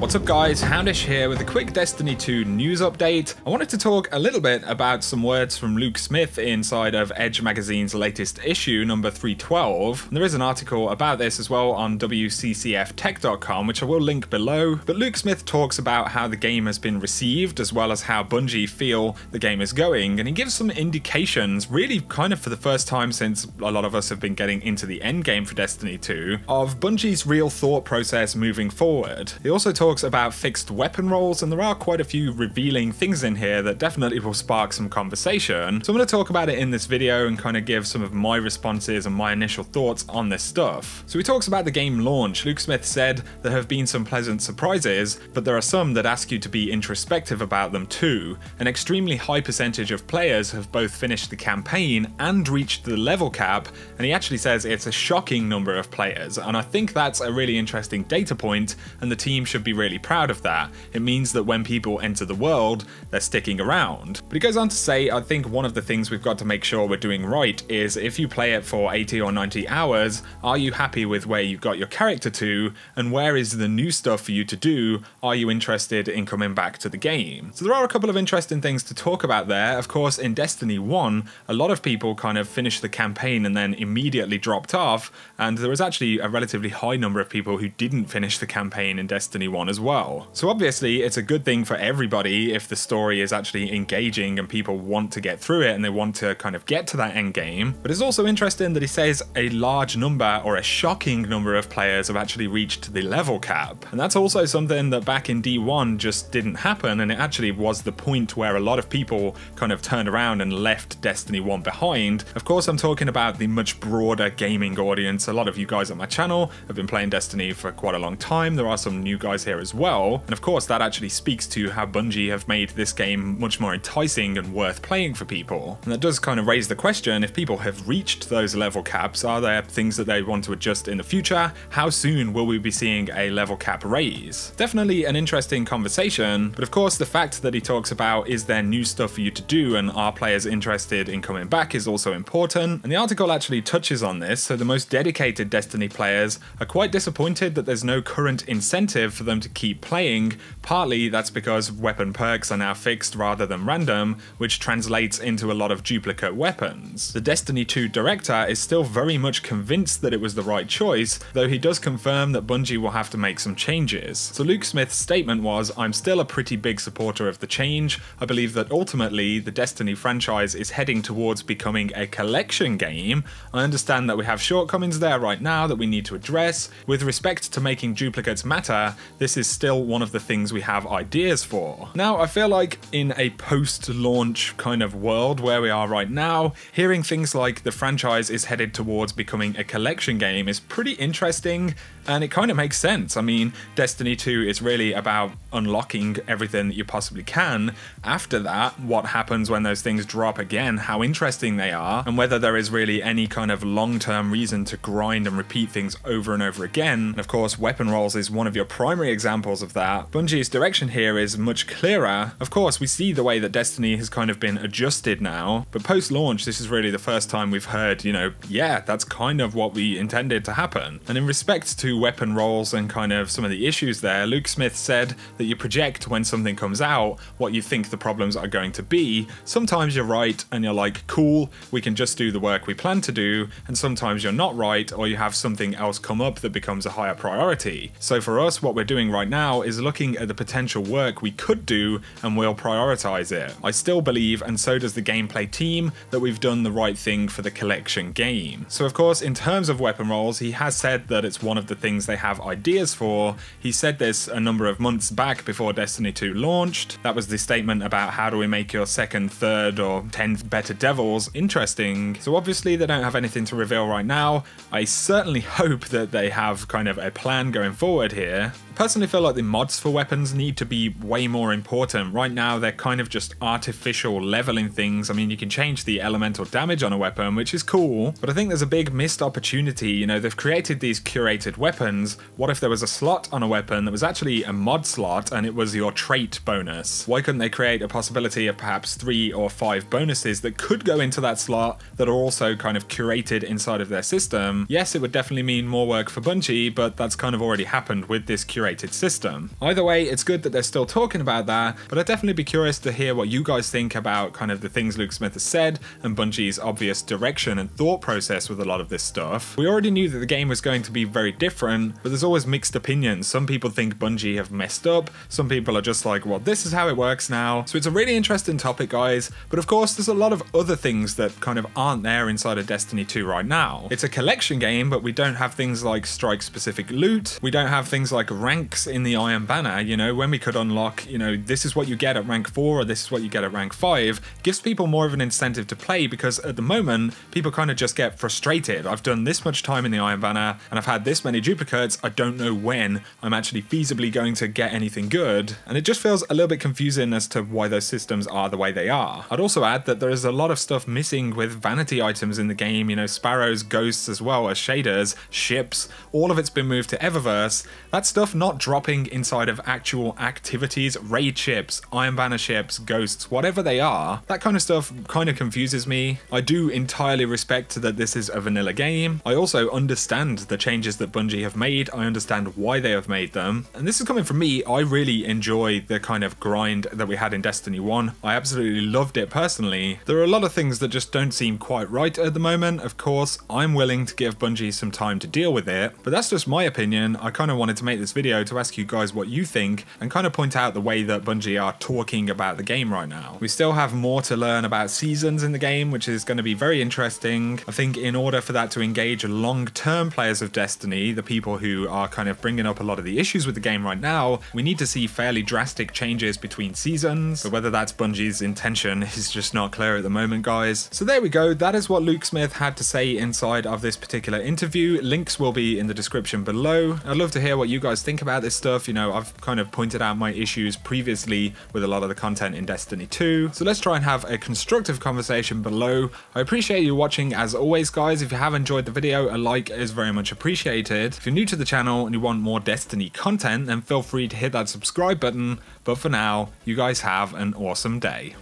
What's up guys, Houndish here with a quick Destiny 2 news update. I wanted to talk a little bit about some words from Luke Smith inside of Edge magazine's latest issue, number 312. And there is an article about this as well on wccftech.com, which I will link below. But Luke Smith talks about how the game has been received, as well as how Bungie feel the game is going, and he gives some indications, really kind of for the first time since a lot of us have been getting into the end game for Destiny 2, of Bungie's real thought process moving forward. He also talks about fixed weapon rolls, and there are quite a few revealing things in here that definitely will spark some conversation. So I'm going to talk about it in this video and kind of give some of my responses and my initial thoughts on this stuff. So he talks about the game launch. Luke Smith said there have been some pleasant surprises, but there are some that ask you to be introspective about them too. An extremely high percentage of players have both finished the campaign and reached the level cap, and he actually says it's a shocking number of players, and I think that's a really interesting data point, and the team should be really proud of that. It means that when people enter the world, they're sticking around. But he goes on to say, I think one of the things we've got to make sure we're doing right is if you play it for 80 or 90 hours, are you happy with where you got your character to, and where is the new stuff for you to do? Are you interested in coming back to the game? So there are a couple of interesting things to talk about there. Of course, in Destiny 1, a lot of people kind of finished the campaign and then immediately dropped off, and there was actually a relatively high number of people who didn't finish the campaign in Destiny 1 as well. So obviously it's a good thing for everybody if the story is actually engaging and people want to get through it and they want to kind of get to that end game. But it's also interesting that he says a large number, or a shocking number, of players have actually reached the level cap. And that's also something that back in D1 just didn't happen, and it actually was the point where a lot of people kind of turned around and left Destiny 1 behind. Of course, I'm talking about the much broader gaming audience. A lot of you guys on my channel have been playing Destiny for quite a long time. There are some new guys here as well. And of course, that actually speaks to how Bungie have made this game much more enticing and worth playing for people. And that does kind of raise the question, if people have reached those level caps, are there things that they want to adjust in the future? How soon will we be seeing a level cap raise? Definitely an interesting conversation, but of course the fact that he talks about is there new stuff for you to do and are players interested in coming back is also important. And the article actually touches on this. So the most dedicated Destiny players are quite disappointed that there's no current incentive for them to keep playing. Partly that's because weapon perks are now fixed rather than random, which translates into a lot of duplicate weapons. The Destiny 2 director is still very much convinced that it was the right choice, though he does confirm that Bungie will have to make some changes. So Luke Smith's statement was, I'm still a pretty big supporter of the change. I believe that ultimately the Destiny franchise is heading towards becoming a collection game. I understand that we have shortcomings there right now that we need to address. With respect to making duplicates matter, this is still one of the things we have ideas for. Now, I feel like in a post-launch kind of world where we are right now, hearing things like the franchise is headed towards becoming a collection game is pretty interesting, and it kind of makes sense. I mean, Destiny 2 is really about unlocking everything that you possibly can. After that, what happens when those things drop again, how interesting they are, and whether there is really any kind of long-term reason to grind and repeat things over and over again. And of course, weapon rolls is one of your primary examples of that. Bungie's direction here is much clearer. Of course, we see the way that Destiny has kind of been adjusted now, but post-launch, this is really the first time we've heard, you know, yeah, that's kind of what we intended to happen. And in respect to weapon rolls and kind of some of the issues there, Luke Smith said that you project when something comes out what you think the problems are going to be. Sometimes you're right and you're like, cool, we can just do the work we plan to do, and sometimes you're not right, or you have something else come up that becomes a higher priority. So for us, what we're doing right now is looking at the potential work we could do, and we'll prioritize it. I still believe, and so does the gameplay team, that we've done the right thing for the collection game. So of course, in terms of weapon rolls, he has said that it's one of the things they have ideas for. He said this a number of months back before Destiny 2 launched. That was the statement about how do we make your second, third, or 10th better devils interesting. So obviously they don't have anything to reveal right now. I certainly hope that they have kind of a plan going forward here. personally feel like the mods for weapons need to be way more important. Right now, they're kind of just artificial leveling things. I mean, you can change the elemental damage on a weapon, which is cool, but I think there's a big missed opportunity. You know, they've created these curated weapons. What if there was a slot on a weapon that was actually a mod slot and it was your trait bonus? Why couldn't they create a possibility of perhaps 3 or 5 bonuses that could go into that slot that are also kind of curated inside of their system? Yes, it would definitely mean more work for Bungie, but that's kind of already happened with this curated system. Either way, it's good that they're still talking about that, but I'd definitely be curious to hear what you guys think about kind of the things Luke Smith has said and Bungie's obvious direction and thought process with a lot of this stuff. We already knew that the game was going to be very different, but there's always mixed opinions. Some people think Bungie have messed up, some people are just like, well, this is how it works now. So it's a really interesting topic, guys, but of course there's a lot of other things that kind of aren't there inside of Destiny 2 right now. It's a collection game, but we don't have things like strike specific loot, we don't have things like ranks in the Iron Banner, you know, when we could unlock, you know, this is what you get at rank 4 or this is what you get at rank 5, gives people more of an incentive to play, because at the moment people kind of just get frustrated. I've done this much time in the Iron Banner and I've had this many duplicates, I don't know when I'm actually feasibly going to get anything good, and it just feels a little bit confusing as to why those systems are the way they are. I'd also add that there is a lot of stuff missing with vanity items in the game, you know, sparrows, ghosts, as well as shaders, ships, all of it's been moved to Eververse. That stuff not dropping inside of actual activities, raid ships, Iron Banner ships, ghosts, whatever they are, that kind of stuff kind of confuses me. I do entirely respect that this is a vanilla game. I also understand the changes that Bungie have made, I understand why they have made them, and this is coming from me. I really enjoy the kind of grind that we had in Destiny 1. I absolutely loved it personally. There are a lot of things that just don't seem quite right at the moment. Of course, I'm willing to give Bungie some time to deal with it, but that's just my opinion. I kind of wanted to make this video to ask you guys what you think and kind of point out the way that Bungie are talking about the game right now. We still have more to learn about seasons in the game, which is going to be very interesting. I think in order for that to engage long-term players of Destiny, the people who are kind of bringing up a lot of the issues with the game right now, we need to see fairly drastic changes between seasons, but whether that's Bungie's intention is just not clear at the moment, guys. So there we go, that is what Luke Smith had to say inside of this particular interview. Links will be in the description below. I'd love to hear what you guys think about this stuff. You know, I've kind of pointed out my issues previously with a lot of the content in Destiny 2, so let's try and have a constructive conversation below. I appreciate you watching as always, guys. If you have enjoyed the video, a like is very much appreciated. If you're new to the channel and you want more Destiny content, then feel free to hit that subscribe button, but for now, you guys have an awesome day.